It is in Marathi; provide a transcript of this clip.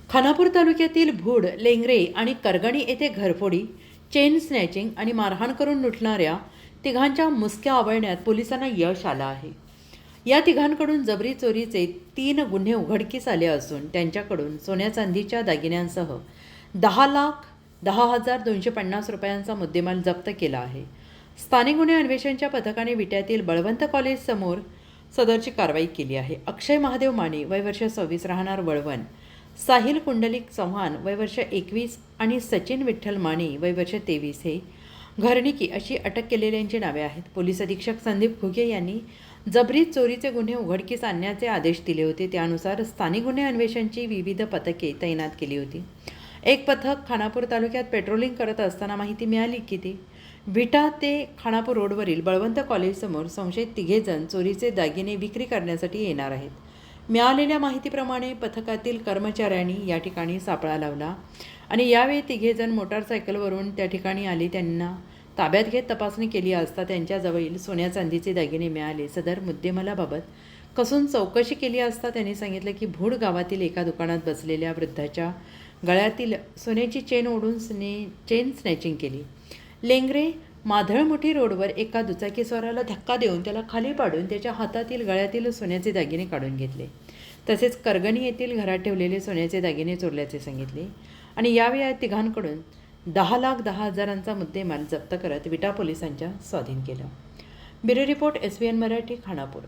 खानापूर तालुक्यातील भूड, लेंगरे आणि करगणी येथे घरफोडी, चेन स्नॅचिंग आणि मारहाण करून लुटणाऱ्या तिघांच्या मुसक्या आवळण्यात पोलिसांना यश आलं आहे. या तिघांकडून जबरी चोरीचे 3 गुन्हे उघडकीस आले असून त्यांच्याकडून सोन्या चांदीच्या दागिन्यांसह 10,10,250 रुपयांचा मुद्देमाल जप्त केला आहे. स्थानिक गुन्हे अन्वेषणच्या पथकाने विट्यातील बळवंत कॉलेज समोर सदरची कारवाई केली आहे. अक्षय महादेव माने, वय वर्ष 26, राहणार वळवण, साहिल कुंडलिक चव्हाण, वय वर्ष 21 आणि सचिन विठ्ठल माने, वय वर्ष 23 हे घरनिकी अशी अटक केलेल्यांची नावे आहेत. पोलीस अधीक्षक संदीप घुगे यांनी जबरी चोरीचे गुन्हे उघडकीस आणण्याचे आदेश दिले होते. त्यानुसार स्थानिक गुन्हे अन्वेषणची विविध पथके तैनात केली होती. एक पथक खानापूर तालुक्यात पेट्रोलिंग करत असताना माहिती मिळाली की ते विटा ते खानापूर रोडवरील बळवंत कॉलेजसमोर संशयित 3 जण चोरीचे दागिने विक्री करण्यासाठी येणार आहेत. मिळालेल्या माहितीप्रमाणे पथकातील कर्मचाऱ्यांनी या ठिकाणी सापळा लावला आणि यावेळी 3 जण मोटारसायकलवरून त्या ठिकाणी आले. त्यांना ताब्यात घेत तपासणी केली असता त्यांच्याजवळील सोन्या चांदीचे दागिने मिळाले. सदर मुद्देमालाबाबत कसून चौकशी केली असता त्यांनी सांगितलं की भूड गावातील एका दुकानात बसलेल्या वृद्धाच्या गळ्यातील सोन्याची चेन ओढून चेन स्नॅचिंग केली. लेंगरे माधळमुठी रोडवर एका दुचाकीस्वाराला धक्का देऊन त्याला खाली पाडून त्याच्या हातातील गळ्यातील सोन्याचे दागिने काढून घेतले. तसेच करगणी येथील घरात ठेवलेले सोन्याचे दागिने चोरल्याचे सांगितले आणि यावेळी या तिघांकडून 10,10,000चा मुद्देमाल जप्त करत विटा पोलिसांच्या स्वाधीन केला. Bureau report SVN Marathi, Khanapur.